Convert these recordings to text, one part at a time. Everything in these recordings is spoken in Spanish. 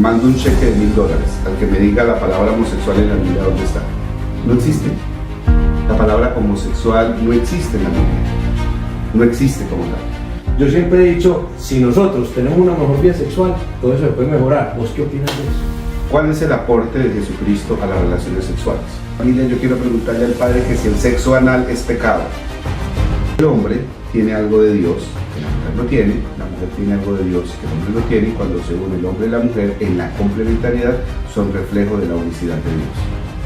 mando un cheque de $1000 al que me diga la palabra homosexual en la Biblia, ¿dónde está? No existe. La palabra homosexual no existe en la Biblia. No existe como tal. Yo siempre he dicho, si nosotros tenemos una mejor vida sexual, todo eso se puede mejorar. ¿Vos qué opinas de eso? ¿Cuál es el aporte de Jesucristo a las relaciones sexuales? Familia, yo quiero preguntarle al Padre que si el sexo anal es pecado. El hombre tiene algo de Dios que la mujer no tiene, la mujer tiene algo de Dios que el hombre no tiene, y cuando se une el hombre y la mujer en la complementariedad son reflejo de la unicidad de Dios.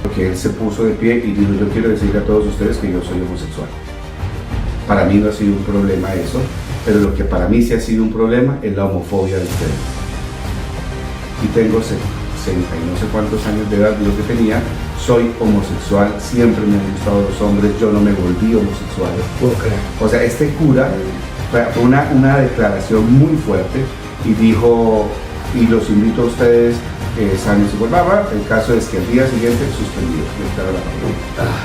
Porque él se puso de pie y dijo, yo quiero decirle a todos ustedes que yo soy homosexual. Para mí no ha sido un problema eso, pero lo que para mí sí ha sido un problema es la homofobia de ustedes. Y tengo 60 y no sé cuántos años de edad, lo que tenía, soy homosexual, siempre me han gustado los hombres, yo no me volví homosexual. O sea, este cura fue una declaración muy fuerte y dijo, y los invito a ustedes que saben su vuelva. El caso es que el día siguiente suspendido, declaró la palabra.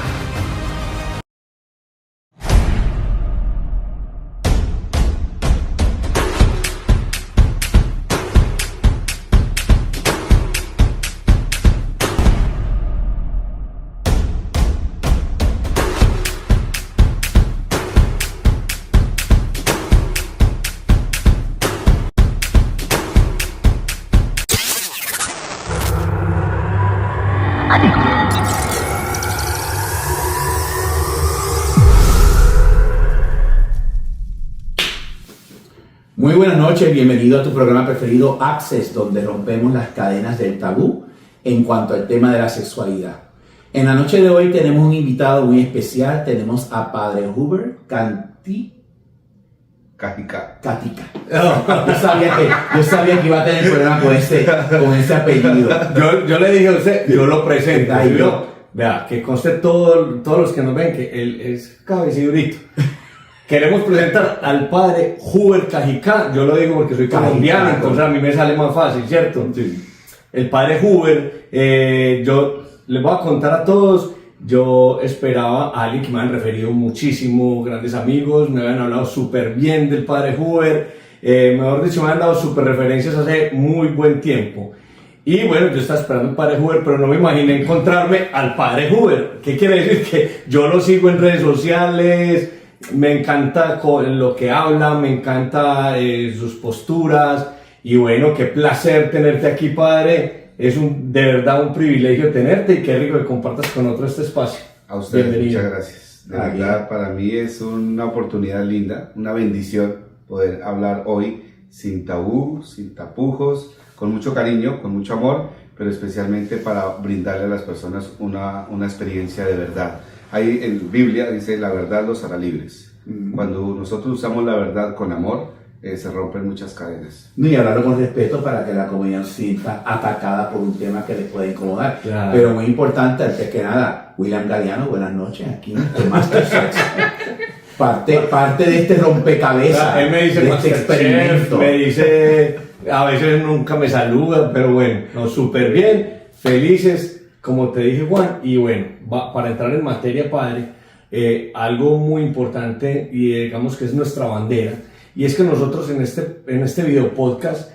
Muy buenas noches, bienvenido a tu programa preferido Access, donde rompemos las cadenas del tabú en cuanto al tema de la sexualidad. En la noche de hoy tenemos un invitado muy especial, tenemos a Padre Hubert Cajica. Catica. Yo sabía que iba a tener problema con ese apellido. Yo le dije a usted, yo lo presento. Ahí Vea, que conste todos los que nos ven que él es cabecidurito. Queremos presentar al Padre Hubert Cajica. Yo lo digo porque soy colombiano, entonces a mí me sale más fácil, ¿cierto? Sí. El Padre Hubert, yo les voy a contar a todos, yo esperaba a alguien que me han referido muchísimo, grandes amigos, me habían hablado súper bien del Padre Hubert, mejor dicho, me han dado súper referencias hace muy buen tiempo. Y bueno, yo estaba esperando al Padre Hubert, pero no me imaginé encontrarme al Padre Hubert. ¿Qué quiere decir? Que yo lo sigo en redes sociales, me encanta lo que habla, me encanta sus posturas, y bueno, qué placer tenerte aquí, Padre. Es de verdad un privilegio tenerte y qué rico que compartas con otro este espacio. A ustedes, bienvenido. muchas gracias. De verdad, para mí es una oportunidad linda, una bendición poder hablar hoy sin tabú, sin tapujos, con mucho cariño, con mucho amor, pero especialmente para brindarle a las personas una experiencia de verdad. Ahí en Biblia dice, la verdad los hará libres. Cuando nosotros usamos la verdad con amor, se rompen muchas cadenas. Y hablarlo con respeto para que la comunidad no se sienta atacada por un tema que les puede incomodar. Claro. Pero muy importante, antes que nada, William Galeano, buenas noches, aquí en Master Sex. Parte de este rompecabezas, Él me dice, de este experimento. me dice, a veces nunca me saluda, pero bueno, no, súper bien, felices, como te dije, Juan. Y bueno, para entrar en materia, Padre, algo muy importante, y digamos que es nuestra bandera, y es que nosotros en este video podcast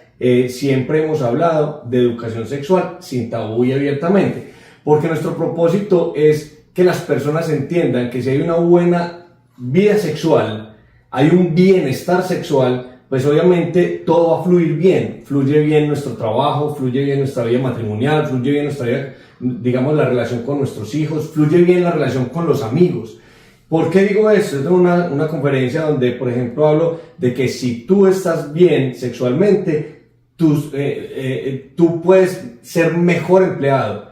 siempre hemos hablado de educación sexual sin tabú y abiertamente, porque nuestro propósito es que las personas entiendan que si hay una buena vida sexual, hay un bienestar sexual, pues obviamente todo va a fluir bien, fluye bien nuestro trabajo, fluye bien nuestra vida matrimonial, fluye bien nuestra vida, digamos, la relación con nuestros hijos, fluye bien la relación con los amigos. ¿Por qué digo esto? Yo tengo una conferencia donde, por ejemplo, hablo de que si tú estás bien sexualmente, tú puedes ser mejor empleado,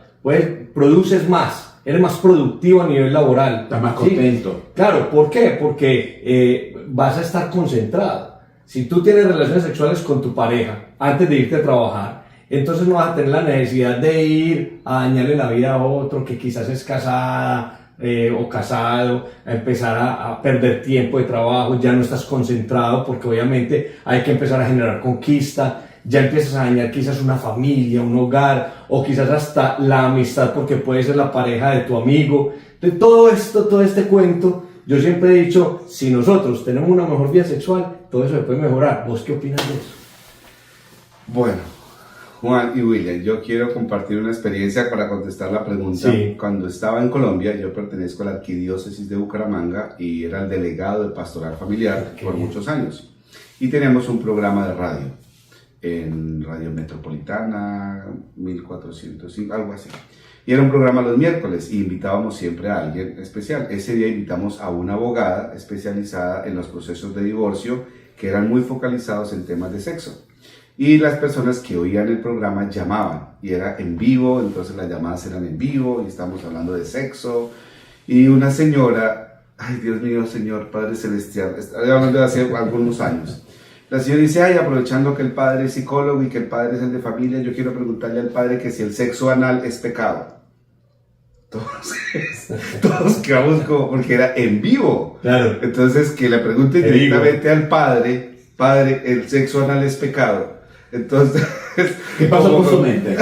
produces más, eres más productivo a nivel laboral. Estás más contento. ¿Sí? Claro, ¿por qué? Porque vas a estar concentrado. Si tú tienes relaciones sexuales con tu pareja antes de irte a trabajar, entonces no vas a tener la necesidad de ir a dañarle la vida a otro que quizás es casada, o casado, a empezar a perder tiempo de trabajo, ya no estás concentrado porque obviamente hay que empezar a generar conquista, ya empiezas a dañar quizás una familia, un hogar, o quizás hasta la amistad porque puede ser la pareja de tu amigo. De todo este cuento, yo siempre he dicho, si nosotros tenemos una mejor vida sexual, todo eso se puede mejorar. ¿Vos qué opinas de eso? Bueno, Juan y William, yo quiero compartir una experiencia para contestar la pregunta. Sí. Cuando estaba en Colombia, yo pertenezco a la Arquidiócesis de Bucaramanga y era el delegado de Pastoral Familiar por muchos años. Y teníamos un programa de radio, en Radio Metropolitana, 1405, algo así. Y era un programa los miércoles y invitábamos siempre a alguien especial. Ese día invitamos a una abogada especializada en los procesos de divorcio que eran muy focalizados en temas de sexo. Y las personas que oían el programa llamaban y era en vivo, entonces las llamadas eran en vivo y estábamos hablando de sexo. Y una señora, ay Dios mío, Señor Padre Celestial, estaba hablando de hace algunos años. La señora dice, ay, aprovechando que el padre es psicólogo y que el padre es el de familia, yo quiero preguntarle al padre que si el sexo anal es pecado. Todos quedamos como, porque era en vivo. Claro. Entonces, que le pregunte directamente al padre, padre, ¿el sexo anal es pecado? Entonces, ¿qué pasó con su mente?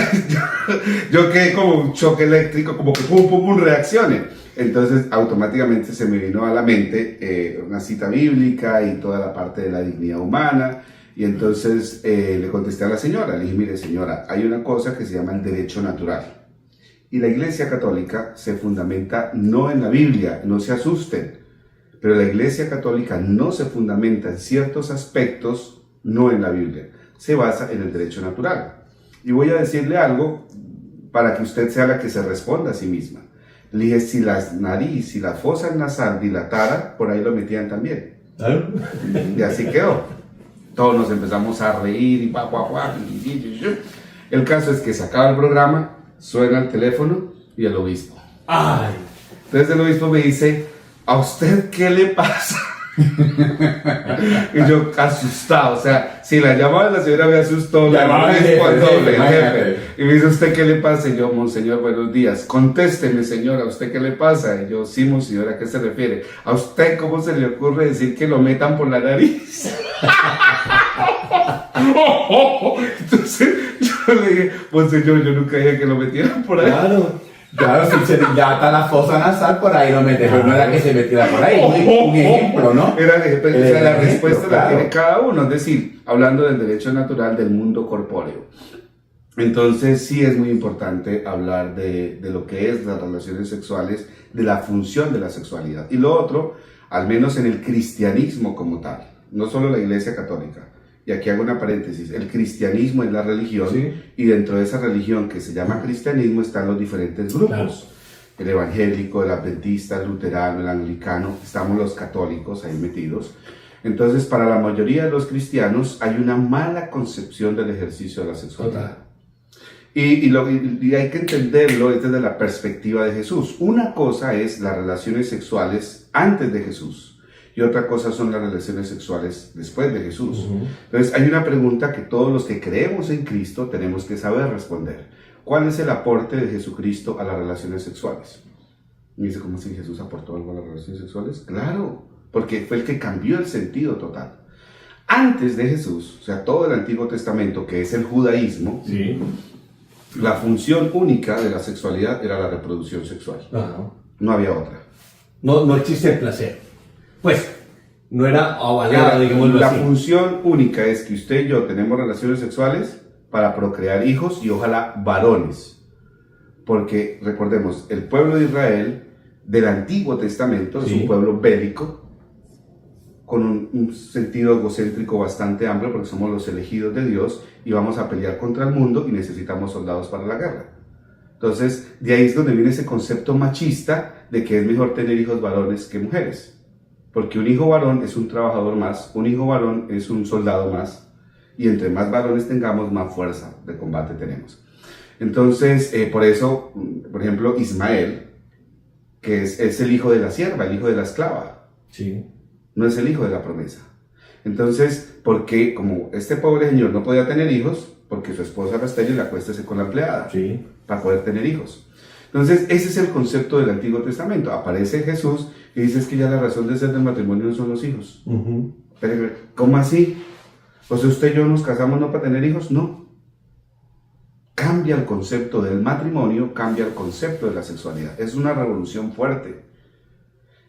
Yo quedé como un choque eléctrico, como que pum, pum, pum, reaccioné. Entonces, automáticamente se me vino a la mente una cita bíblica y toda la parte de la dignidad humana. Y entonces le contesté a la señora, le dije, mire señora, hay una cosa que se llama el derecho natural. Y la Iglesia Católica se fundamenta no en la Biblia, no se asusten, pero la Iglesia Católica no se fundamenta en ciertos aspectos, no en la Biblia, se basa en el derecho natural. Y voy a decirle algo para que usted sea la que se responda a sí misma. Le dije, si la nariz, si la fosa nasal dilatara, por ahí lo metían también. ¿Claro? Y así quedó. Todos nos empezamos a reír y el caso es que se acaba el programa, suena el teléfono y el obispo. Ay. Entonces el obispo me dice, ¿a usted qué le pasa? Y yo asustado, o sea, si la llamaba la señora me asustó, Llamaba al jefe, el jefe. jefe. Y me dice, ¿usted qué le pasa? Y yo, monseñor, buenos días. Contésteme, señora, ¿a usted qué le pasa? Y yo, sí, monseñor, ¿a qué se refiere? ¿A usted cómo se le ocurre decir que lo metan por la nariz? Entonces yo le dije, monseñor, yo nunca dije que lo metieran por ahí. Claro, si se dilata la fosa nasal, por ahí lo mete, pero no era que se metiera por ahí, un ejemplo, ¿no? Era la respuesta claro. La tiene cada uno, es decir, hablando del derecho natural del mundo corpóreo. Entonces sí es muy importante hablar de lo que es las relaciones sexuales, de la función de la sexualidad. Y lo otro, al menos en el cristianismo como tal, no solo la Iglesia Católica. Y aquí hago una paréntesis, el cristianismo es la religión, sí. Y dentro de esa religión que se llama cristianismo están los diferentes grupos. Claro. El evangélico, el adventista, el luterano, el anglicano, estamos los católicos ahí metidos. Entonces, para la mayoría de los cristianos hay una mala concepción del ejercicio de la sexualidad. Y hay que entenderlo desde la perspectiva de Jesús. Una cosa es las relaciones sexuales antes de Jesús. Y otra cosa son las relaciones sexuales después de Jesús. Entonces hay una pregunta que todos los que creemos en Cristo tenemos que saber responder. ¿Cuál es el aporte de Jesucristo a las relaciones sexuales? Y dice, ¿cómo si Jesús aportó algo a las relaciones sexuales? Claro, porque fue el que cambió el sentido total. Antes de Jesús, o sea, todo el Antiguo Testamento, que es el judaísmo, sí. La función única de la sexualidad era la reproducción sexual. No había otra. No existe el placer. Pues, no era avalada, digámoslo la así. función única es que usted y yo tenemos relaciones sexuales para procrear hijos y ojalá varones. Porque, recordemos, el pueblo de Israel del Antiguo Testamento es un pueblo bélico, con un sentido egocéntrico bastante amplio, porque somos los elegidos de Dios y vamos a pelear contra el mundo y necesitamos soldados para la guerra. Entonces, de ahí es donde viene ese concepto machista de que es mejor tener hijos varones que mujeres. Porque un hijo varón es un trabajador más, un hijo varón es un soldado más, y entre más varones tengamos, más fuerza de combate tenemos. Entonces, por eso, por ejemplo, Ismael, que es el hijo de la sierva, el hijo de la esclava, no es el hijo de la promesa. Entonces, porque como este pobre señor no podía tener hijos, porque su esposa era estéril, acuéstese con la empleada, para poder tener hijos. Entonces, ese es el concepto del Antiguo Testamento. Aparece Jesús y dice que ya la razón de ser del matrimonio no son los hijos. Pero, ¿cómo así? O sea, usted y yo nos casamos no para tener hijos, no. Cambia el concepto del matrimonio, cambia el concepto de la sexualidad. Es una revolución fuerte.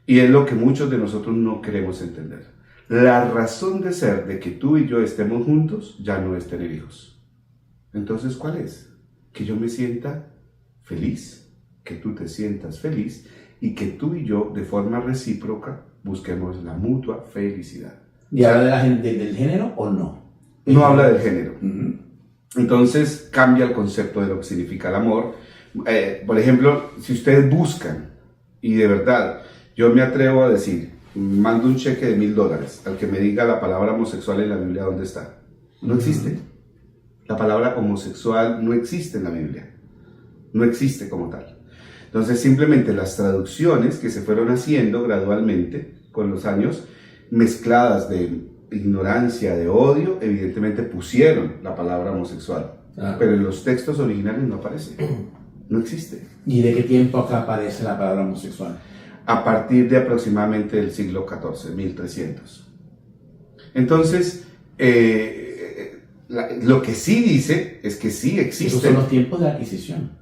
Y es lo que muchos de nosotros no queremos entender. La razón de ser de que tú y yo estemos juntos ya no es tener hijos. Entonces, ¿cuál es? Que yo me sienta feliz, que tú te sientas feliz y que tú y yo, de forma recíproca, busquemos la mutua felicidad. ¿Y habla de la gente del género o no? No habla del género. Entonces cambia el concepto de lo que significa el amor. Por ejemplo, si ustedes buscan, y de verdad, yo me atrevo a decir, mando un cheque de $1,000 al que me diga la palabra homosexual en la Biblia, ¿dónde está? No existe. La palabra homosexual no existe en la Biblia. No existe como tal. Entonces simplemente las traducciones que se fueron haciendo gradualmente con los años, mezcladas de ignorancia, de odio, evidentemente pusieron la palabra homosexual. Pero en los textos originales no aparece. No existe. ¿Y de qué tiempo acá aparece la palabra homosexual? A partir de aproximadamente el siglo XIV, 1300. Entonces, lo que sí dice es que sí existe. Esos son los tiempos de adquisición.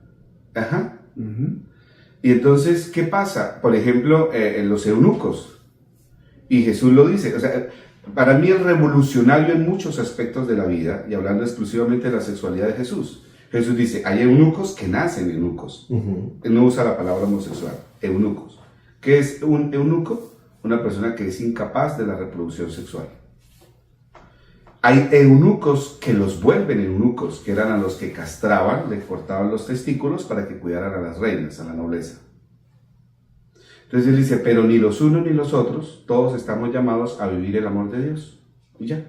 Ajá. Y entonces, ¿qué pasa? Por ejemplo, en los eunucos. Y Jesús lo dice. O sea, para mí es revolucionario en muchos aspectos de la vida, y hablando exclusivamente de la sexualidad de Jesús. Jesús dice, hay eunucos que nacen eunucos. Él no usa la palabra homosexual, eunucos. ¿Qué es un eunuco? Una persona que es incapaz de la reproducción sexual. Hay eunucos que los vuelven eunucos, que eran a los que castraban, le cortaban los testículos para que cuidaran a las reinas, a la nobleza. Entonces él dice, pero ni los unos ni los otros, todos estamos llamados a vivir el amor de Dios. Y ya.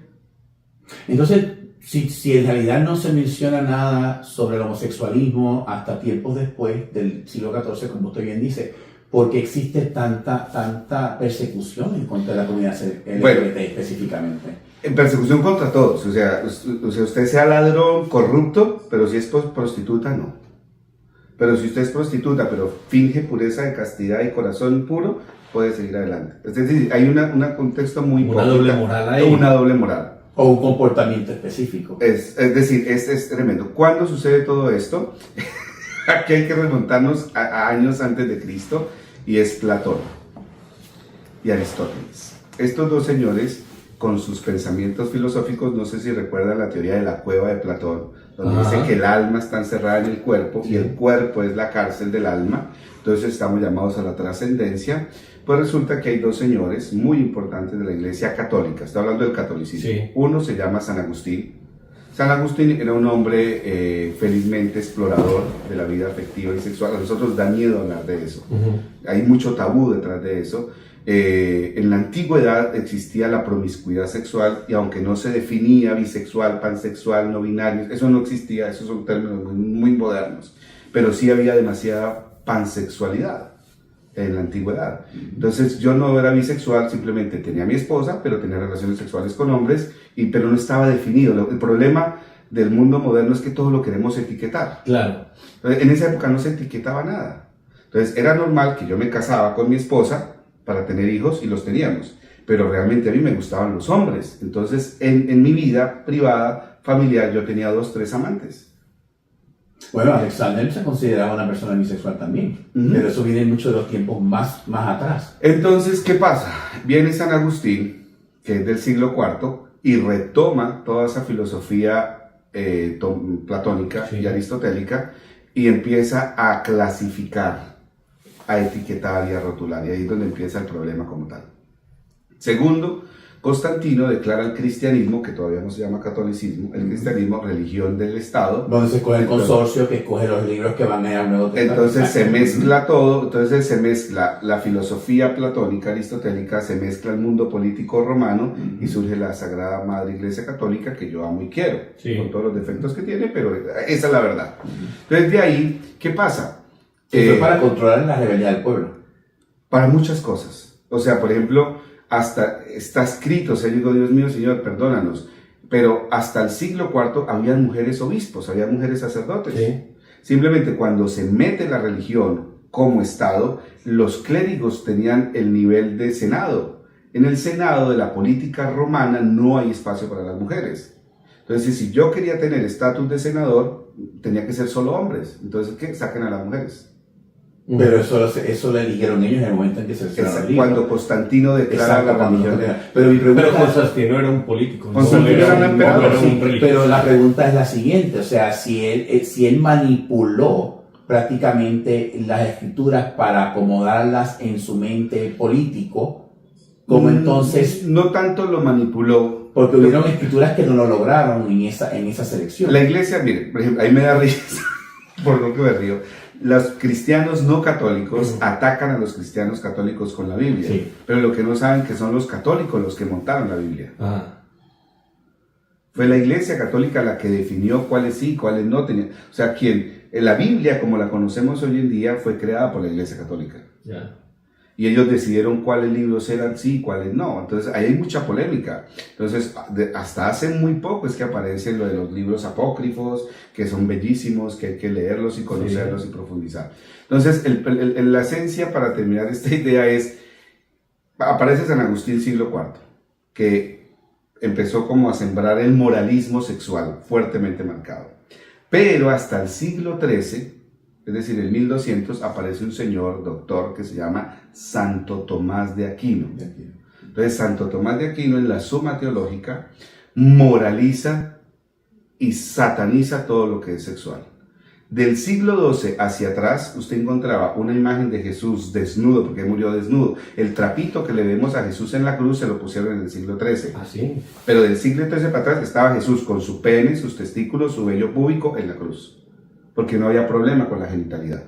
Entonces, si en realidad no se menciona nada sobre el homosexualismo hasta tiempos después del siglo XIV, como usted bien dice, ¿por qué existe tanta persecución en contra de la comunidad LGBT específicamente? En persecución contra todos. O sea, usted sea ladrón, corrupto, pero si es prostituta, no. Pero si usted es prostituta, pero finge pureza de castidad y corazón puro, puede seguir adelante. Es decir, hay un contexto muy importante. Una doble moral ahí. Una doble moral. O un comportamiento específico. Es decir, es tremendo. ¿Cuándo sucede todo esto? Aquí hay que remontarnos a años antes de Cristo, y es Platón y Aristóteles. Estos dos señores, con sus pensamientos filosóficos, no sé si recuerdan la teoría de la cueva de Platón, donde dice que el alma está encerrada en el cuerpo, y el cuerpo es la cárcel del alma. Entonces estamos llamados a la trascendencia. Pues resulta que hay dos señores muy importantes de la Iglesia Católica. Estoy hablando del catolicismo. Sí. Uno se llama San Agustín. San Agustín era un hombre felizmente explorador de la vida afectiva y sexual. A nosotros da miedo hablar de eso. Hay mucho tabú detrás de eso. En la antigüedad existía la promiscuidad sexual, y aunque no se definía bisexual, pansexual, no binario, eso no existía, esos son términos muy modernos, pero sí había demasiada pansexualidad en la antigüedad. Entonces yo no era bisexual, simplemente tenía a mi esposa, pero tenía relaciones sexuales con hombres, pero no estaba definido. El problema del mundo moderno es que todo lo queremos etiquetar. Claro. Entonces, en esa época no se etiquetaba nada. Entonces era normal que yo me casaba con mi esposa para tener hijos, y los teníamos, pero realmente a mí me gustaban los hombres. Entonces en mi vida privada, familiar, yo tenía 2, 3 amantes. Bueno, Alexander se consideraba una persona bisexual también, pero eso viene mucho de los tiempos más atrás. Entonces, ¿qué pasa? Viene San Agustín, que es del siglo IV, y retoma toda esa filosofía platónica y aristotélica, y empieza a clasificar, a etiquetar y a rotular, y ahí es donde empieza el problema como tal. Segundo, Constantino declara el cristianismo, que todavía no se llama catolicismo, el cristianismo religión del Estado. Donde se escoge el consorcio que escoge los libros que van a ir al Nuevo Testamento. Entonces se mezcla todo, entonces se mezcla la filosofía platónica aristotélica, se mezcla el mundo político romano, y surge la Sagrada Madre Iglesia Católica, que yo amo y quiero, con todos los defectos que tiene, pero esa es la verdad. Entonces de ahí, ¿qué pasa? Fue para controlar la rebelión del pueblo. Para muchas cosas. O sea, por ejemplo, hasta está escrito, o sea, yo digo, Dios mío, Señor, perdónanos, pero hasta el siglo IV había mujeres obispos, había mujeres sacerdotes. Sí. Simplemente cuando se mete la religión como Estado, los clérigos tenían el nivel de Senado. En el Senado de la política romana no hay espacio para las mujeres. Entonces, si yo quería tener estatus de senador, tenía que ser solo hombres. Entonces, ¿qué? Saquen a las mujeres. Pero eso lo eligieron ellos en el momento en que se cuando Constantino declara la religión. Pero mi pregunta, pero Constantino era un político. Constantino era un emperador, sí, pero la pregunta es la siguiente, o sea, si él manipuló prácticamente las escrituras para acomodarlas en su mente político, como entonces... No tanto lo manipuló. Porque hubieron escrituras que no lo lograron en esa selección. La iglesia, mire, por ejemplo, ahí me da risa, por lo que me río. Los cristianos no católicos atacan a los cristianos católicos con la Biblia, sí. Pero lo que no saben que son los católicos los que montaron la Biblia. Ajá. Fue la iglesia católica la que definió cuáles sí, cuáles no tenían. O sea, la Biblia, como la conocemos hoy en día, fue creada por la iglesia católica. Ya. Y ellos decidieron cuáles libros eran sí y cuáles no. Entonces, ahí hay mucha polémica. Entonces, hasta hace muy poco es que aparecen lo de los libros apócrifos, que son bellísimos, que hay que leerlos y conocerlos y profundizar. Entonces, la esencia, para terminar esta idea, es, aparece San Agustín siglo IV, que empezó como a sembrar el moralismo sexual fuertemente marcado. Pero hasta el siglo XIII, es decir, en 1200, aparece un señor doctor que se llama Santo Tomás de Aquino. Entonces, Santo Tomás de Aquino, en la Suma Teológica, moraliza y sataniza todo lo que es sexual. Del siglo XII hacia atrás, usted encontraba una imagen de Jesús desnudo, porque murió desnudo. El trapito que le vemos a Jesús en la cruz se lo pusieron en el siglo XIII. ¿Ah, sí? Pero del siglo XIII para atrás estaba Jesús con su pene, sus testículos, su vello púbico en la cruz. Porque no había problema con la genitalidad.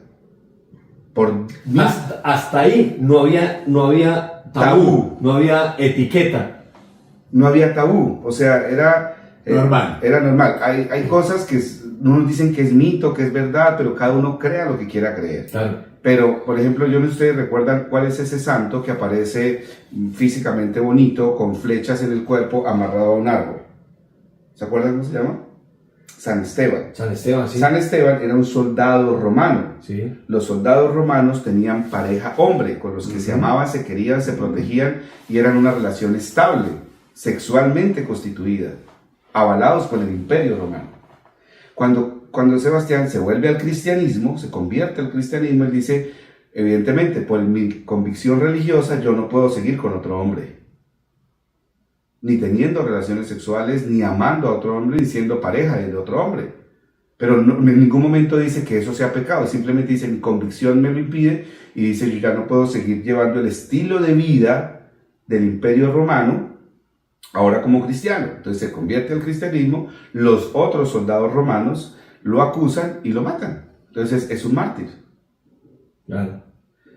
Hasta ahí no había tabú, no había etiqueta. No había tabú, o sea, era normal. Era normal. Hay cosas que unos dicen que es mito, que es verdad, pero cada uno crea lo que quiera creer. Claro. Pero, por ejemplo, yo no sé si ustedes recuerdan cuál es ese santo que aparece físicamente bonito, con flechas en el cuerpo, amarrado a un árbol. ¿Se acuerdan cómo se llama? San Esteban. San Esteban, sí. San Esteban era un soldado romano. Sí. Los soldados romanos tenían pareja hombre, con los que se amaban, se querían, se protegían y eran una relación estable, sexualmente constituida, avalados por el Imperio Romano. Cuando Sebastián se vuelve al cristianismo, se convierte al cristianismo, él dice, evidentemente, por mi convicción religiosa, yo no puedo seguir con otro hombre. Ni teniendo relaciones sexuales, ni amando a otro hombre, ni siendo pareja de otro hombre. Pero no, en ningún momento dice que eso sea pecado, simplemente dice mi convicción me lo impide y dice yo ya no puedo seguir llevando el estilo de vida del Imperio Romano ahora como cristiano. Entonces se convierte al cristianismo, los otros soldados romanos lo acusan y lo matan. Entonces es un mártir. Claro.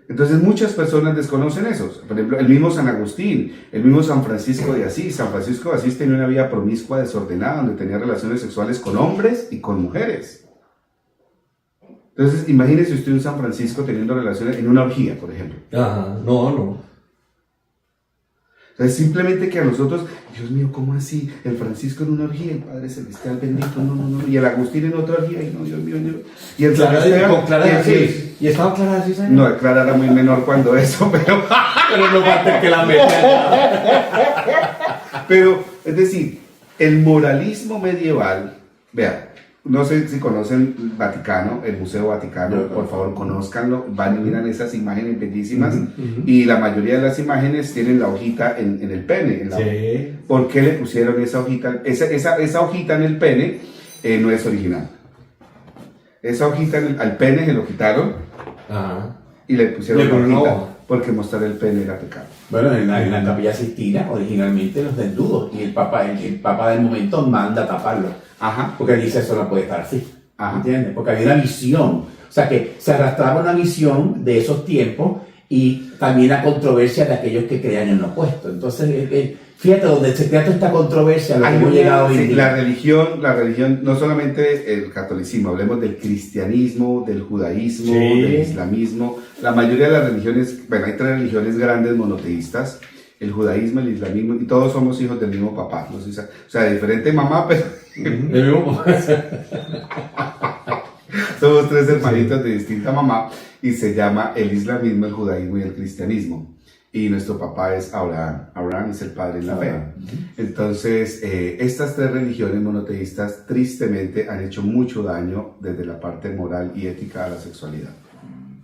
Entonces muchas personas desconocen eso. Por ejemplo, el mismo San Agustín, el mismo San Francisco de Asís. San Francisco de Asís tenía una vida promiscua, desordenada, donde tenía relaciones sexuales con hombres y con mujeres. Entonces, imagínese usted un San Francisco teniendo relaciones en una orgía, por ejemplo. Ajá, no. Entonces, simplemente que a nosotros, Dios mío, ¿cómo así? El Francisco en una orgía, el Padre Celestial bendito, no. Y el Agustín en otra orgía, y no, Dios mío. Y el San Esteban, ¿Y estaba Clara así, señor? No, Clara era muy menor cuando eso, pero... Pero no falta que la meta. Pero, es decir, el moralismo medieval, vea, no sé si conocen el Vaticano, el Museo Vaticano, por favor conózcanlo, van y miran esas imágenes bellísimas, y la mayoría de las imágenes tienen la hojita en el pene. Sí. ¿Por qué le pusieron esa hojita? Esa hojita en el pene no es original. Esa hojita al pene se lo quitaron. Ajá. Y le pusieron la hojita, no. porque mostrar el pene era pecado. Bueno, en la Capilla Sixtina, originalmente los desnudos, y el Papa del momento manda taparlo. Ajá. Porque dice eso no puede estar así. Ajá. ¿Entiendes? Porque había una visión. O sea que se arrastraba una visión de esos tiempos y también la controversia de aquellos que creían en lo opuesto. Entonces, fíjate, donde se crea toda esta controversia, lo que hemos llegado hoy en día. La religión, no solamente el catolicismo, hablemos del cristianismo, del judaísmo, del islamismo. La mayoría de las religiones, bueno, hay 3 religiones grandes monoteístas, el judaísmo, el islamismo, y todos somos hijos del mismo papá. ¿No? O sea, de diferente mamá, pero... Del mismo papá. Somos 3 hermanitos de distinta mamá, y se llama el islamismo, el judaísmo y el cristianismo. Y nuestro papá es Abraham. Abraham es el padre en la fe. Entonces, estas 3 religiones monoteístas tristemente han hecho mucho daño desde la parte moral y ética a la sexualidad.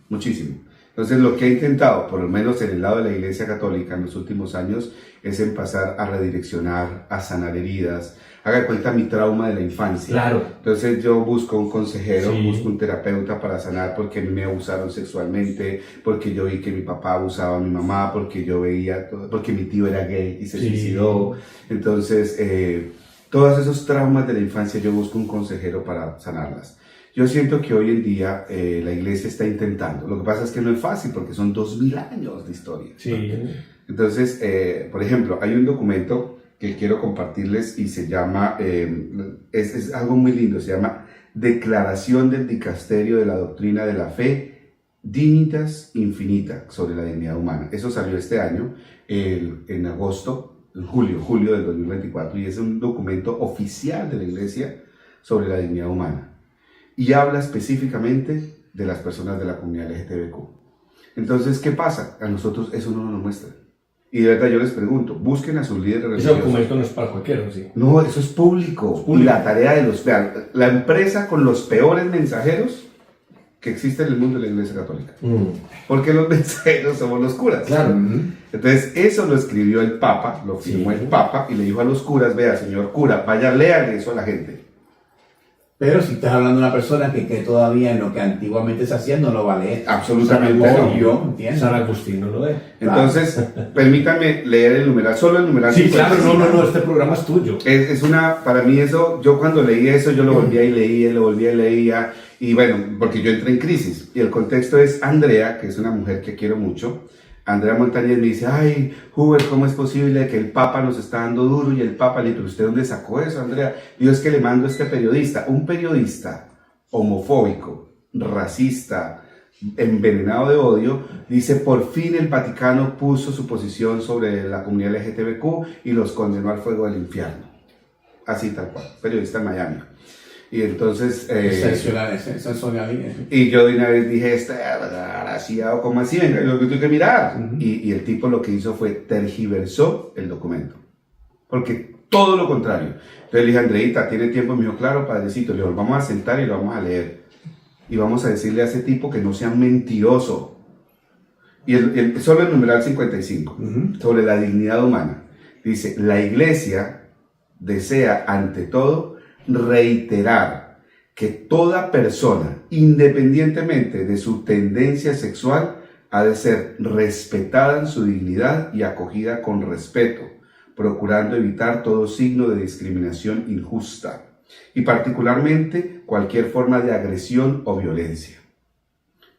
muchísimo. Entonces lo que he intentado, por lo menos en el lado de la Iglesia Católica en los últimos años, es empezar a redireccionar, a sanar heridas. Haga de cuenta mi trauma de la infancia. Claro. Entonces yo busco un consejero, Sí. busco un terapeuta para sanar porque me abusaron sexualmente, porque yo vi que mi papá abusaba a mi mamá, porque yo veía, porque mi tío era gay y se Sí. suicidó. Entonces, todos esos traumas de la infancia yo busco un consejero para sanarlas. Yo siento que hoy en día la iglesia está intentando. Lo que pasa es que no es fácil porque son 2000 años de historia. Sí. Entonces, por ejemplo, hay un documento que quiero compartirles y se llama, es algo muy lindo, se llama Declaración del Dicasterio de la Doctrina de la Fe Dignitas Infinita sobre la dignidad humana. Eso salió este año, en agosto, en julio del 2024, y es un documento oficial de la iglesia sobre la dignidad humana. Y habla específicamente de las personas de la comunidad LGTBQ. Entonces, ¿qué pasa? A nosotros eso no nos muestra. Y de verdad yo les pregunto, busquen a sus líderes Ese religiosos. documento no es para cualquiera, ¿sí? No, eso es público. Y la tarea de los... Vean, la empresa con los peores mensajeros que existe en el mundo de la Iglesia Católica. Porque los mensajeros somos los curas. Claro. Entonces, eso lo escribió el Papa, lo firmó el Papa y le dijo a los curas, vea, señor cura, vaya, léale eso a la gente. Pero si estás hablando de una persona que todavía en lo que antiguamente se hacía no lo va a leer. Absolutamente San no. Agustín, ¿entiendes? San Agustín no lo ve. Entonces, permítanme leer el numeral, solo el numeral. Sí, claro, 55. no, este programa es tuyo. Es una, para mí eso, yo cuando leí eso, yo lo volvía y leía, lo volvía y leía, y bueno, porque yo entré en crisis. Y el contexto es Andrea, que es una mujer que quiero mucho. Andrea Montañez me dice, ay, Hubert, ¿cómo es posible que el Papa nos está dando duro? Y el Papa le dice, ¿pero usted dónde sacó eso, Andrea? Digo, es que le mando a este periodista, un periodista homofóbico, racista, envenenado de odio, dice, por fin el Vaticano puso su posición sobre la comunidad LGTBQ y los condenó al fuego del infierno. Así tal cual, periodista en Miami. Y entonces... y yo de una vez dije, así, ¿cómo así? Venga, yo tengo que mirar. Y el tipo lo que hizo fue tergiversó el documento. Porque todo lo contrario. Entonces le dije, Andreita, ¿tiene tiempo? Me dijo, claro, padrecito. Le digo, vamos a sentar y lo vamos a leer. Y vamos a decirle a ese tipo que no sea mentiroso. Y solo el numeral 55, sobre la dignidad humana. Dice, la iglesia desea ante todo reiterar que toda persona, independientemente de su tendencia sexual, ha de ser respetada en su dignidad y acogida con respeto, procurando evitar todo signo de discriminación injusta y particularmente cualquier forma de agresión o violencia.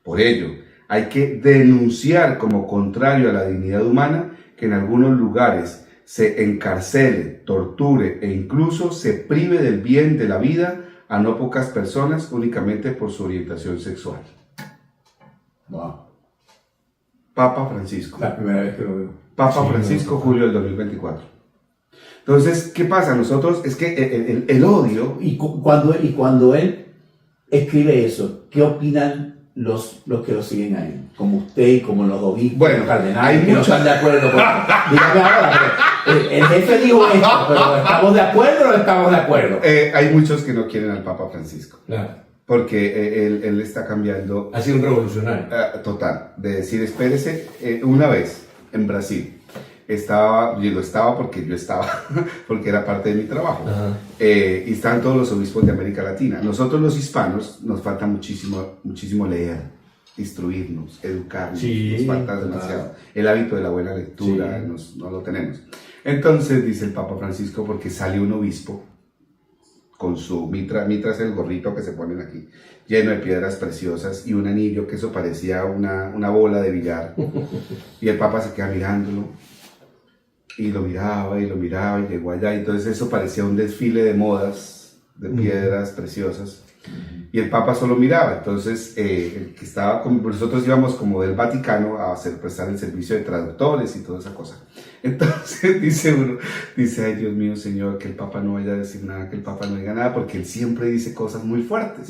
Por ello, hay que denunciar como contrario a la dignidad humana que en algunos lugares se encarcele, torture e incluso se prive del bien de la vida a no pocas personas únicamente por su orientación sexual. Wow. Papa Francisco. La primera vez que lo veo. Papa Francisco, julio del 2024. Entonces, ¿qué pasa? Nosotros, es que el odio... Y cuando él escribe eso, ¿qué opinan los que lo siguen ahí? Como usted y como los obispos, Bueno, los cardenales, hay que no muchos- están de acuerdo con... Dígame ahora, pero el jefe dijo esto, pero ¿estamos de acuerdo o no estamos de acuerdo? hay muchos que no quieren al Papa Francisco, Claro. porque él está cambiando Ha sido un revolucionario. total, de decir, espérese, una vez en Brasil, porque yo estaba, porque era parte de mi trabajo, Ajá. y están todos los obispos de América Latina. Nosotros los hispanos nos falta muchísimo leer, instruirnos, educarnos, Sí, nos falta total. demasiado. El hábito de la buena lectura Sí. no lo tenemos. Entonces dice el Papa Francisco, porque sale un obispo con su mitra es el gorrito que se ponen aquí, lleno de piedras preciosas y un anillo que eso parecía una bola de billar. Y el Papa se queda mirándolo y lo miraba y llegó allá. Y entonces eso parecía un desfile de modas de piedras preciosas. Y el Papa solo miraba. Entonces el que estaba nosotros íbamos como del Vaticano a prestar el servicio de traductores y toda esa cosa. Entonces dice uno, ay Dios mío Señor, que el Papa no vaya a decir nada, que el Papa no diga nada, porque él siempre dice cosas muy fuertes.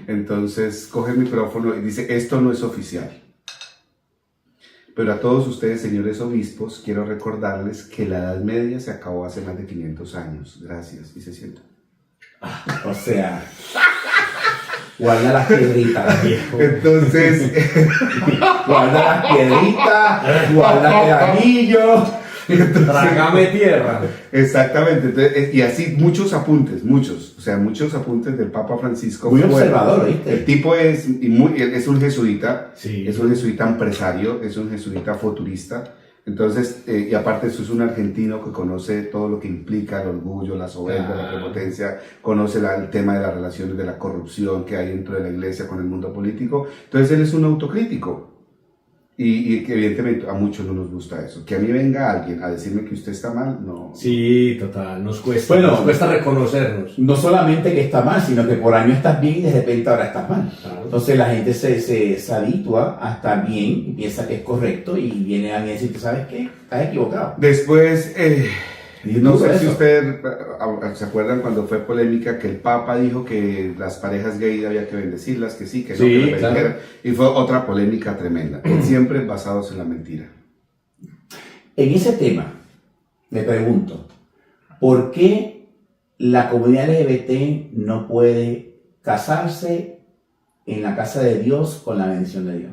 Entonces coge el micrófono y dice, esto no es oficial. Pero a todos ustedes, señores obispos, quiero recordarles que la Edad Media se acabó hace más de 500 años. Gracias. Y se sienta. O sea, Guarda las piedritas, viejo. Entonces, Guarda las piedritas, guarda el anillo. Trágame tierra. exactamente. Entonces, y así muchos apuntes del Papa Francisco. Muy Bueno, observador, ¿viste? el tipo es un jesuita, Sí. es un jesuita empresario, es un jesuita futurista. Entonces, y aparte eso es un argentino que conoce todo lo que implica el orgullo, la soberbia, la prepotencia, conoce el tema de las relaciones de la corrupción que hay dentro de la iglesia con el mundo político. Entonces él es un autocrítico. Y que evidentemente a muchos no nos gusta eso. Que a mí venga alguien a decirme que usted está mal, no. Sí, total, nos cuesta, Bueno, nos cuesta reconocernos. No solamente que está mal, sino que por año estás bien y de repente ahora estás mal. Claro. Entonces la gente se habitúa a estar bien y piensa que es correcto y viene alguien a decir, ¿sabes qué? Estás equivocado. Después, Y no tú sé si eso. ustedes se acuerdan cuando fue polémica que el Papa dijo que las parejas gay había que bendecirlas, que sí, que no, Sí, que las claro. bendijeran. Y fue otra polémica tremenda. Siempre basados en la mentira. En ese tema, me pregunto, ¿por qué la comunidad LGBT no puede casarse en la casa de Dios con la bendición de Dios?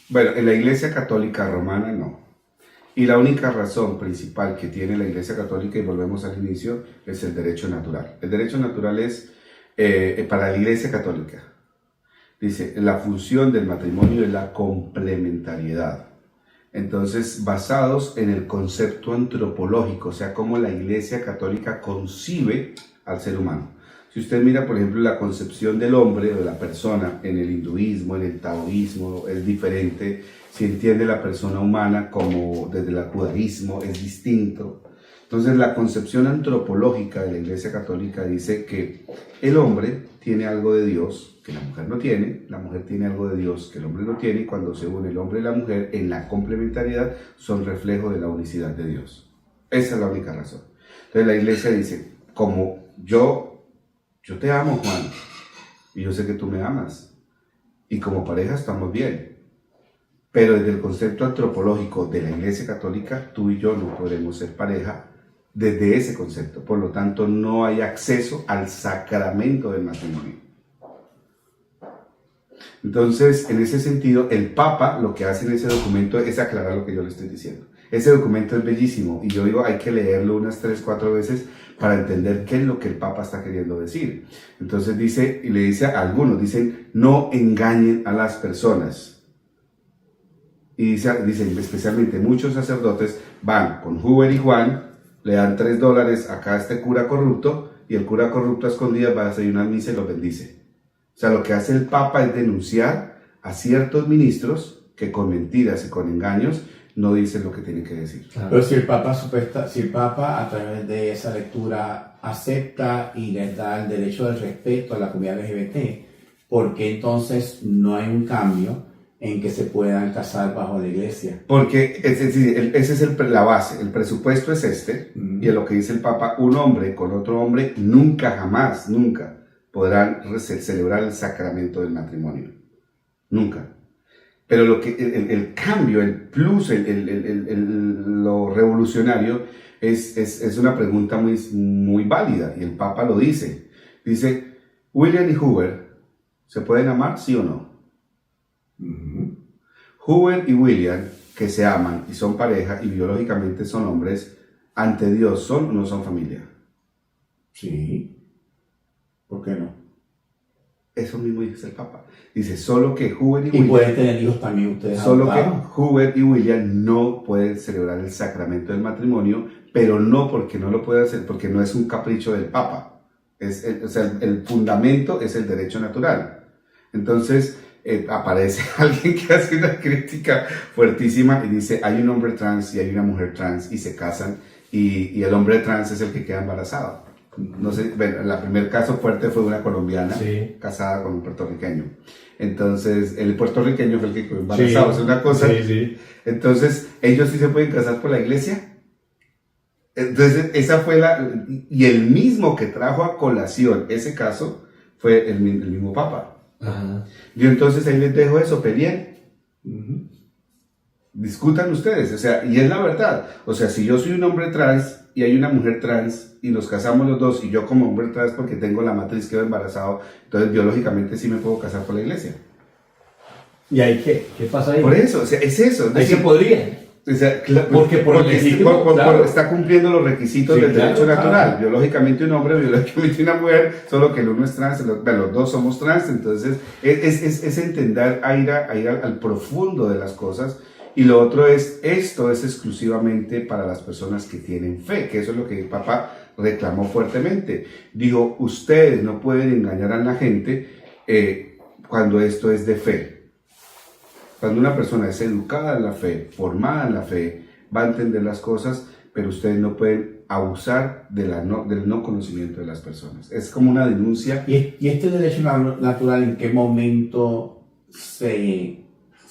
Bueno, en la Iglesia Católica Romana no. Y la única razón principal que tiene la Iglesia Católica, y volvemos al inicio, es el derecho natural. El derecho natural es, para la Iglesia Católica, dice, la función del matrimonio es la complementariedad. Entonces, basados en el concepto antropológico, o sea, cómo la Iglesia Católica concibe al ser humano. Si usted mira, por ejemplo, la concepción del hombre o de la persona en el hinduismo, en el taoísmo, es diferente. Si entiende la persona humana como desde el judaísmo, es distinto. Entonces, la concepción antropológica de la Iglesia Católica dice que el hombre tiene algo de Dios que la mujer no tiene, la mujer tiene algo de Dios que el hombre no tiene, y cuando se une el hombre y la mujer en la complementariedad son reflejo de la unicidad de Dios. Esa es la única razón. Entonces, la Iglesia dice, como yo te amo, Juan, y yo sé que tú me amas, y como pareja estamos bien, pero desde el concepto antropológico de la Iglesia Católica, tú y yo no podremos ser pareja desde ese concepto, por lo tanto no hay acceso al sacramento del matrimonio. Entonces, en ese sentido, el Papa lo que hace en ese documento es aclarar lo que yo le estoy diciendo. Ese documento es bellísimo y yo digo, hay que leerlo unas 3, 4 veces para entender qué es lo que el Papa está queriendo decir. Entonces dice, y le dice a algunos, dicen, no engañen a las personas. Y dicen, especialmente muchos sacerdotes van con Huber y Juan, le dan $3 acá a este cura corrupto, y el cura corrupto a escondidas va a desayunar misa y los bendice. O sea, lo que hace el Papa es denunciar a ciertos ministros que con mentiras y con engaños no dicen lo que tienen que decir. Claro. Pero si el Papa a través de esa lectura acepta y les da el derecho del respeto a la comunidad LGBT, ¿por qué entonces no hay un cambio en que se puedan casar bajo la iglesia? Porque esa es la base, el presupuesto es este, y es lo que dice el Papa, un hombre con otro hombre nunca, jamás, nunca podrán celebrar el sacramento del matrimonio. Nunca. Pero lo que el cambio, el plus, lo revolucionario es una pregunta muy, muy válida, y el Papa lo dice. Dice, ¿William y Huber se pueden amar, sí o no? Huber y William, que se aman y son pareja y biológicamente son hombres, ante Dios ¿son o no son familia? Sí. ¿Por qué no? Eso mismo dice el Papa. Dice, solo que Huber y Y William... pueden tener hijos también ustedes. Solo que adoptados. Huber y William no pueden celebrar el sacramento del matrimonio, pero no porque no lo pueden hacer, porque no es un capricho del Papa. O sea, el fundamento es el derecho natural. Entonces, aparece alguien que hace una crítica fuertísima y dice, hay un hombre trans y hay una mujer trans y se casan, y el hombre trans es el que queda embarazado. No sé, bueno, el primer caso fuerte fue una colombiana casada con un puertorriqueño. Entonces, el puertorriqueño fue el que quedó embarazado, es una cosa. Entonces, ellos sí se pueden casar por la iglesia. Entonces, esa fue y el mismo que trajo a colación ese caso fue el mismo Papa. Ajá. Yo entonces ahí les dejo eso, peleen. Discutan ustedes, o sea, y es la verdad. O sea, si yo soy un hombre trans y hay una mujer trans y nos casamos los dos y yo como hombre trans porque tengo la matriz, quedo embarazado, entonces biológicamente sí me puedo casar por la iglesia. ¿Y ahí qué? ¿Qué pasa ahí? Por eso, o sea, es eso. Es Ahí decir, se podría. o sea, Porque por lo legítimo, claro. está cumpliendo los requisitos Sí, del claro, derecho natural. claro. Biológicamente un hombre, biológicamente una mujer, solo que el uno es trans, los dos somos trans. Entonces, es entender, a ir al profundo de las cosas. Y lo otro esto es exclusivamente para las personas que tienen fe, que eso es lo que mi papá reclamó fuertemente. Dijo, ustedes no pueden engañar a la gente cuando esto es de fe. Cuando una persona es educada en la fe, formada en la fe, va a entender las cosas, pero ustedes no pueden abusar del no conocimiento de las personas. Es como una denuncia. ¿Y este derecho natural en qué momento se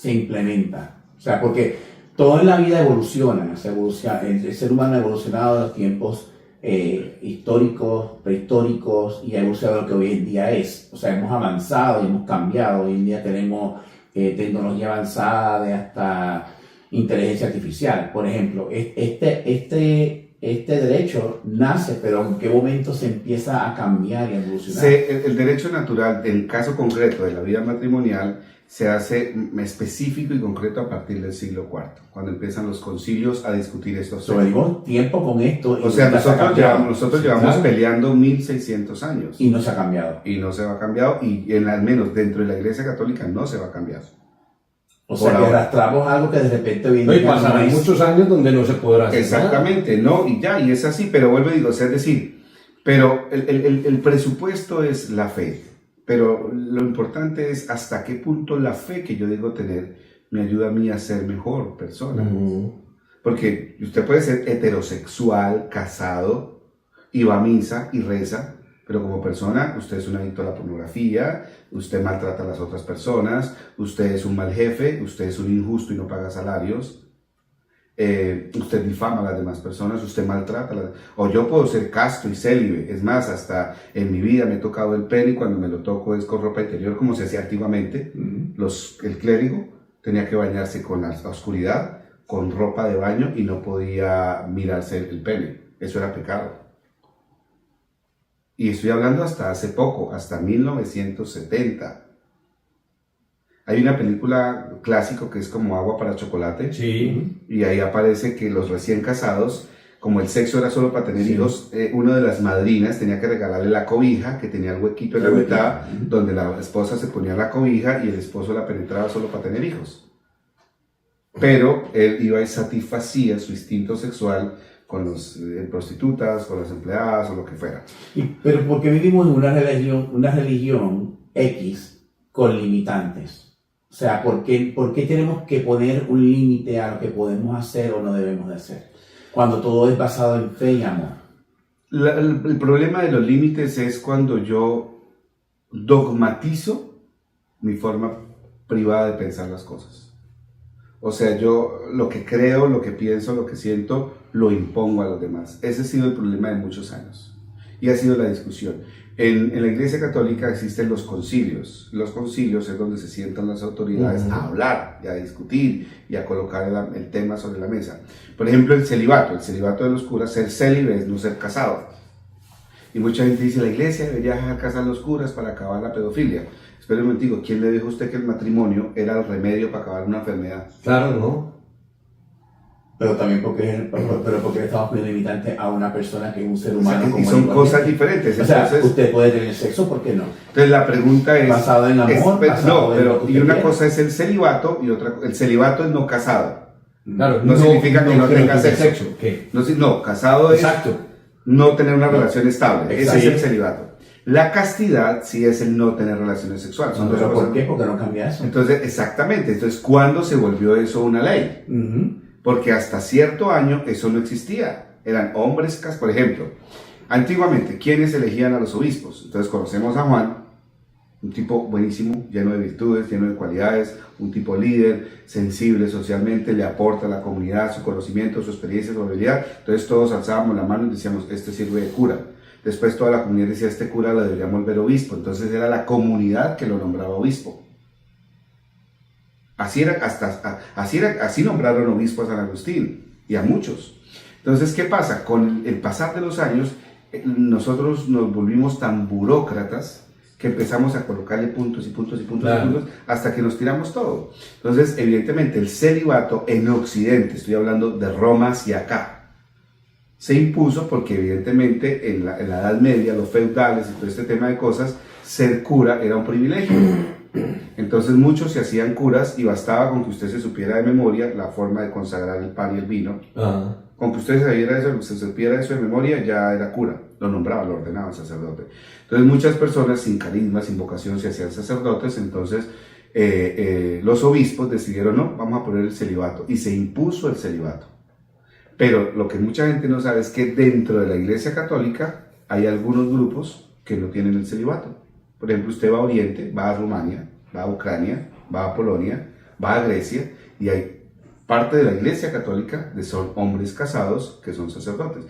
implementa? O sea, porque todo en la vida evoluciona, el ser humano ha evolucionado de los tiempos históricos, prehistóricos, y ha evolucionado lo que hoy en día es. O sea, hemos avanzado y hemos cambiado. Hoy en día tenemos tecnología avanzada de hasta inteligencia artificial. Por ejemplo, este derecho nace, pero ¿en qué momento se empieza a cambiar y a evolucionar? El derecho natural, en el caso concreto de la vida matrimonial, se hace específico y concreto a partir del siglo IV, cuando empiezan los concilios a discutir estos temas. Llevamos tiempo con esto. O sea, nosotros llevamos peleando 1600 años. Y no se ha cambiado. Y no se va a cambiar, y al menos dentro de la Iglesia Católica no se va a cambiar. O sea, que arrastramos algo que de repente viene. No, y pasarán muchos años donde no se podrá hacer. Exactamente, no, y es así, pero vuelvo y digo, o sea, es decir, pero el presupuesto es la fe. Pero lo importante es hasta qué punto la fe que yo digo tener me ayuda a mí a ser mejor persona. Porque usted puede ser heterosexual, casado, y va a misa y reza, pero como persona usted es un adicto a la pornografía, usted maltrata a las otras personas, usted es un mal jefe, usted es un injusto y no paga salarios. Usted difama a las demás personas, usted maltrata o yo puedo ser casto y célibe, es más, hasta en mi vida me he tocado el pene y cuando me lo toco es con ropa interior como se hacía antiguamente. El clérigo tenía que bañarse con la oscuridad, con ropa de baño y no podía mirarse el pene, eso era pecado. Y estoy hablando hasta hace poco, hasta 1970. Hay una película clásico que es como Agua para Chocolate. Sí. Y ahí aparece que los recién casados, como el sexo era solo para tener hijos, una de las madrinas tenía que regalarle la cobija, que tenía el huequito en la mitad, donde la esposa se ponía la cobija y el esposo la penetraba solo para tener hijos. Pero él iba y satisfacía su instinto sexual con los prostitutas, con las empleadas o lo que fuera. Pero ¿por qué vivimos en una religión X con limitantes? O sea, ¿por qué tenemos que poner un límite a lo que podemos hacer o no debemos de hacer? Cuando todo es basado en fe y amor. El problema de los límites es cuando yo dogmatizo mi forma privada de pensar las cosas. O sea, yo lo que creo, lo que pienso, lo que siento, lo impongo a los demás. Ese ha sido el problema de muchos años. Y ha sido la discusión. En la Iglesia Católica existen los concilios. Los concilios es donde se sientan las autoridades a hablar y a discutir y a colocar el tema sobre la mesa. Por ejemplo, el celibato de los curas, ser célibe es no ser casado. Y mucha gente dice, la Iglesia debería dejar casar a los curas para acabar la pedofilia. Espera un momentico, ¿quién le dijo a usted que el matrimonio era el remedio para acabar una enfermedad? Claro, ¿no? Pero también porque le estamos poniendo limitante a una persona que es un ser humano. O sea, y son cosas diferentes. O sea, usted puede tener sexo, ¿por qué no? Entonces la pregunta es... Basado en amor, y una cosa es el celibato y otra... El celibato es no casado. Claro, no significa que no tenga sexo. ¿Qué? No, casado es no tener una relación estable. Exacto. Ese es el celibato. La castidad sí es el no tener relaciones sexuales. Son ¿Pero dos por cosas. qué? Porque no cambia eso. Entonces, exactamente. Entonces, ¿cuándo se volvió eso una ley? Porque hasta cierto año eso no existía. Eran hombres, por ejemplo, antiguamente, ¿quiénes elegían a los obispos? Entonces conocemos a Juan, un tipo buenísimo, lleno de virtudes, lleno de cualidades, un tipo líder, sensible socialmente, le aporta a la comunidad su conocimiento, su experiencia, su habilidad. Entonces todos alzábamos la mano y decíamos, este sirve de cura. Después toda la comunidad decía, este cura lo deberíamos ver obispo. Entonces era la comunidad que lo nombraba obispo. Así nombraron obispo a San Agustín y a muchos. Entonces, ¿qué pasa? Con el pasar de los años, nosotros nos volvimos tan burócratas que empezamos a colocarle puntos y puntos y puntos, claro, y puntos hasta que nos tiramos todo. Entonces, evidentemente, el celibato en Occidente, estoy hablando de Roma hacia acá, se impuso porque evidentemente en la Edad Media, los feudales y todo este tema de cosas, ser cura era un privilegio. Entonces muchos se hacían curas y bastaba con que usted se supiera de memoria la forma de consagrar el pan y el vino. Ajá. Con que usted se supiera eso de memoria, ya era cura, lo nombraba, lo ordenaba sacerdote. Entonces muchas personas sin carisma, sin vocación, se hacían sacerdotes. Entonces los obispos decidieron, no, vamos a poner el celibato, y se impuso el celibato. Pero lo que mucha gente no sabe es que dentro de la Iglesia Católica hay algunos grupos que no tienen el celibato. Por ejemplo, usted va a Oriente, va a Rumania, va a Ucrania, va a Polonia, va a Grecia, y hay parte de la Iglesia Católica que son hombres casados que son sacerdotes.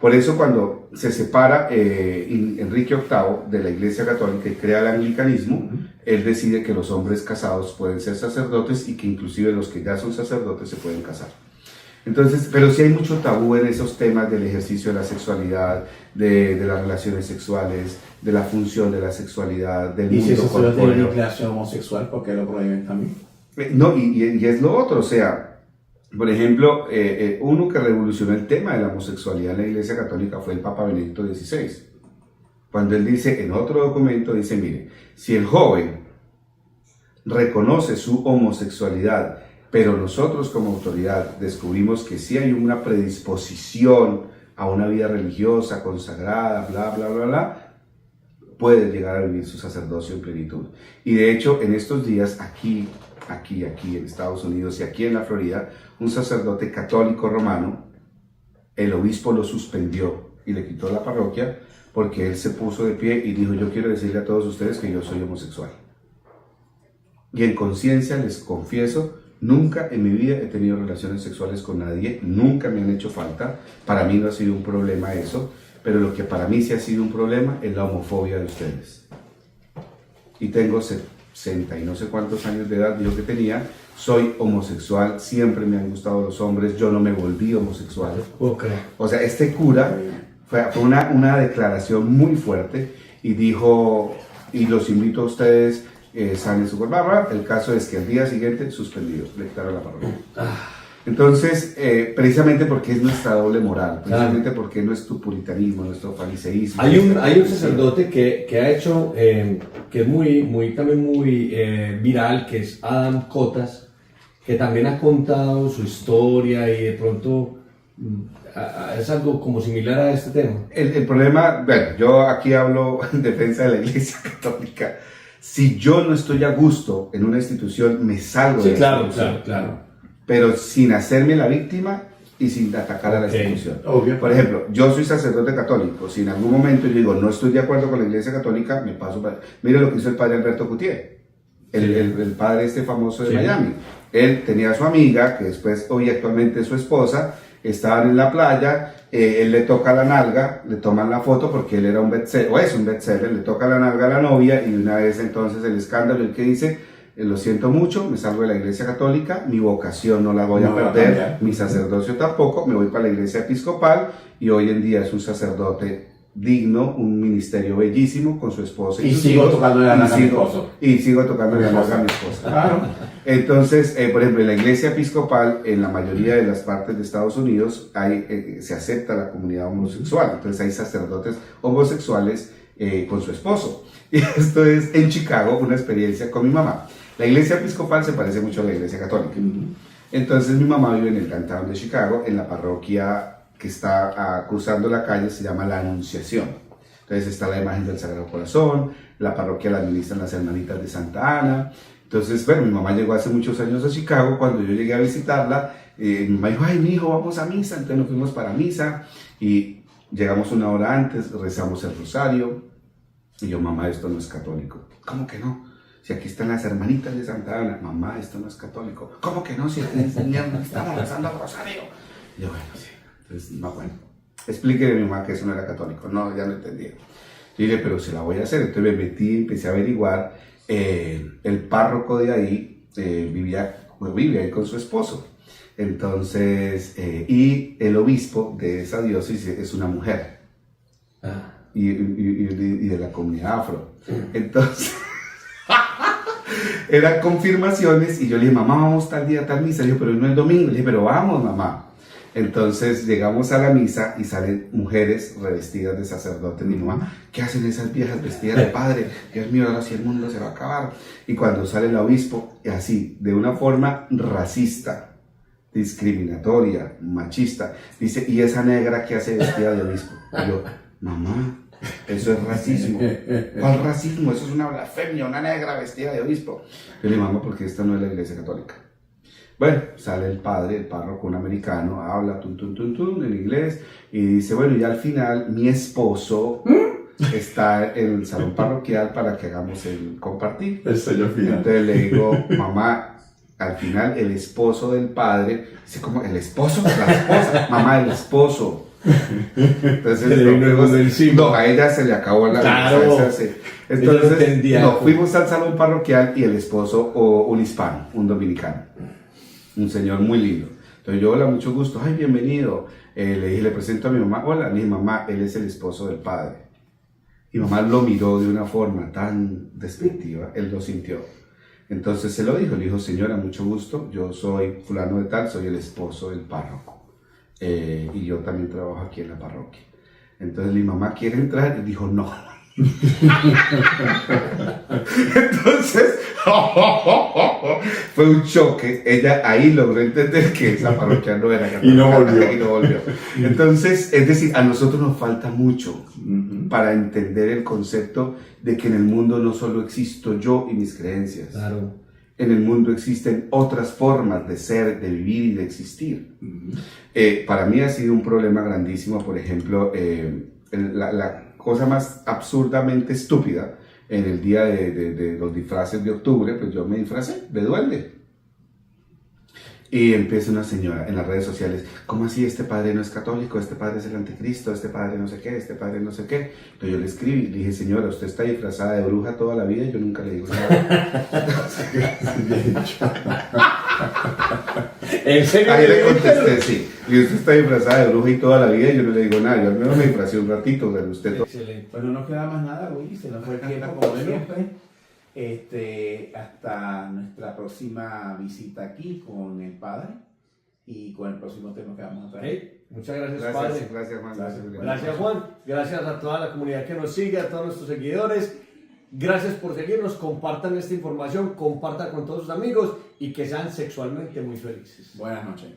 Por eso cuando se separa Enrique VIII de la Iglesia Católica y crea el anglicanismo, él decide que los hombres casados pueden ser sacerdotes y que inclusive los que ya son sacerdotes se pueden casar. Entonces, pero sí hay mucho tabú en esos temas del ejercicio de la sexualidad, de las relaciones sexuales, de la función de la sexualidad, del mundo corpóreo. ¿Y si eso tiene inclinación homosexual, por qué lo prohíben también? No, y es lo otro, o sea, por ejemplo, uno que revolucionó el tema de la homosexualidad en la Iglesia Católica fue el Papa Benedicto XVI. Cuando él dice, en otro documento, dice, mire, si el joven reconoce su homosexualidad, pero nosotros como autoridad descubrimos que sí hay una predisposición a una vida religiosa, consagrada, bla, bla, bla, bla, puede llegar a vivir su sacerdocio en plenitud. Y de hecho, en estos días, aquí en Estados Unidos y aquí en la Florida, un sacerdote católico romano, el obispo lo suspendió y le quitó la parroquia porque él se puso de pie y dijo, yo quiero decirle a todos ustedes que yo soy homosexual. Y en conciencia les confieso, nunca en mi vida he tenido relaciones sexuales con nadie, nunca me han hecho falta, para mí no ha sido un problema eso, pero lo que para mí sí ha sido un problema es la homofobia de ustedes. Y tengo 60 y no sé cuántos años de edad, dijo que tenía, soy homosexual, siempre me han gustado los hombres, yo no me volví homosexual. Okay. O sea, este cura fue una declaración muy fuerte y dijo, y los invito a ustedes, sanen su cuerpo. El caso es que al día siguiente suspendido, le quitaron la parroquia. Entonces, precisamente porque es nuestra doble moral, precisamente porque no es tu puritanismo, nuestro fariseísmo. Hay un sacerdote que ha hecho, que es también muy viral, que es Adam Cotas, que también ha contado su historia y de pronto es algo como similar a este tema. El problema, bueno, yo aquí hablo en defensa de la Iglesia Católica. Si yo no estoy a gusto en una institución, me salgo de la institución. Claro. Pero sin hacerme la víctima y sin atacar a la institución. Obvio. Por ejemplo, yo soy sacerdote católico. Si en algún momento yo digo, no estoy de acuerdo con la Iglesia Católica, me paso para... Mire lo que hizo el padre Alberto Coutier, el padre este famoso de Miami. Él tenía a su amiga, que después, hoy actualmente es su esposa, estaban en la playa, él le toca la nalga, le toman la foto porque él era un bestseller, o es un bestseller, le toca la nalga a la novia y una vez entonces el escándalo, el que dice, lo siento mucho, me salgo de la Iglesia Católica, mi vocación no la voy a perder, mi sacerdocio tampoco, me voy para la Iglesia Episcopal y hoy en día es un sacerdote digno, un ministerio bellísimo con su esposa y sigo tocando la nalga a mi esposo. Y sigo tocando la nalga a mi esposa. Claro. Entonces, por ejemplo, en la Iglesia Episcopal, en la mayoría de las partes de Estados Unidos, se acepta la comunidad homosexual. Entonces hay sacerdotes homosexuales con su esposo. Y esto es en Chicago, una experiencia con mi mamá. La Iglesia Episcopal se parece mucho a la Iglesia Católica. Entonces mi mamá vive en el downtown de Chicago, en la parroquia que está cruzando la calle, se llama La Anunciación. Entonces está la imagen del Sagrado Corazón, la parroquia la administran las hermanitas de Santa Ana. Entonces, bueno, mi mamá llegó hace muchos años a Chicago. Cuando yo llegué a visitarla, mi mamá dijo, ay, mi hijo, vamos a misa. Entonces nos fuimos para misa y llegamos una hora antes, rezamos el rosario. Y yo, mamá, esto no es católico. ¿Cómo que no? Si aquí están las hermanitas de Santa Ana. Mamá, esto no es católico. ¿Cómo que no? Si estamos rezando el rosario. Y yo, bueno, sí. Entonces, no, bueno, explíquele a mi mamá que eso no era católico. No, ya no entendía. Yo dije, pero se la voy a hacer. Entonces me metí, empecé a averiguar. El párroco de ahí vive ahí con su esposo. Entonces, y el obispo de esa diócesis es una mujer. Y de la comunidad afro. Entonces, eran confirmaciones y yo le dije, mamá, vamos tal día, tal misa. Le dije, pero no es domingo. Le dije, pero vamos, mamá. Entonces llegamos a la misa y salen mujeres revestidas de sacerdotes. Mi mamá, ¿qué hacen esas viejas vestidas de padre? Dios mío, ahora sí el mundo se va a acabar. Y cuando sale el obispo, así, de una forma racista, discriminatoria, machista, dice, ¿y esa negra qué hace vestida de obispo? Y yo, mamá, eso es racismo. ¿Cuál racismo? Eso es una blasfemia, una negra vestida de obispo. Yo le digo, mamá, porque esta no es la iglesia católica. Bueno, sale el padre, el párroco, un americano, habla en inglés y dice, bueno, y al final mi esposo está en el salón parroquial para que hagamos el compartir. El sello final. Entonces le digo, mamá, al final el esposo del padre, dice, ¿cómo? ¿El esposo? La esposa, mamá, el esposo. Entonces, no, a ella se le acabó la claro. Entonces, no, fuimos al salón parroquial y el esposo, un hispano, un dominicano. Un señor muy lindo. Entonces yo, hola, mucho gusto, ay, bienvenido. Le dije, le presento a mi mamá, hola, le dije, mamá, él es el esposo del padre. Y mamá lo miró de una forma tan despectiva, él lo sintió. Entonces se lo dijo, le dijo, señora, mucho gusto, yo soy fulano de tal, soy el esposo del párroco. Y yo también trabajo aquí en la parroquia. Entonces mi mamá quiere entrar y dijo, no. Entonces fue un choque. Ella ahí logró entender que esa parroquia no era católica. Y no volvió. Entonces, es decir, a nosotros nos falta mucho para entender el concepto de que en el mundo no solo existo yo y mis creencias. Claro. En el mundo existen otras formas de ser, de vivir y de existir. Para mí ha sido un problema grandísimo, por ejemplo, la cosa más absurdamente estúpida, en el día de los disfraces de octubre, pues yo me disfracé de duende. Y empieza una señora en las redes sociales, ¿cómo así este padre no es católico? Este padre es el anticristo, este padre no sé qué, este padre no sé qué. Entonces yo le escribí, le dije, señora, usted está disfrazada de bruja toda la vida y yo nunca le digo nada. ¿En serio? Ahí le contesté, sí. Y usted está disfrazada de bruja y toda la vida y yo no le digo nada. Yo al menos me disfracé un ratito, pero usted... Excelente. Bueno, no queda más nada, Willy, se nos fue el tiempo como siempre. Hasta nuestra próxima visita aquí con el padre y con el próximo tema que vamos a traer. Hey, muchas gracias, padre. Gracias, Juan. Gracias, Juan. Gracias a toda la comunidad que nos sigue, a todos nuestros seguidores. Gracias por seguirnos. Compartan esta información, compartan con todos sus amigos y que sean sexualmente muy felices. Buenas noches.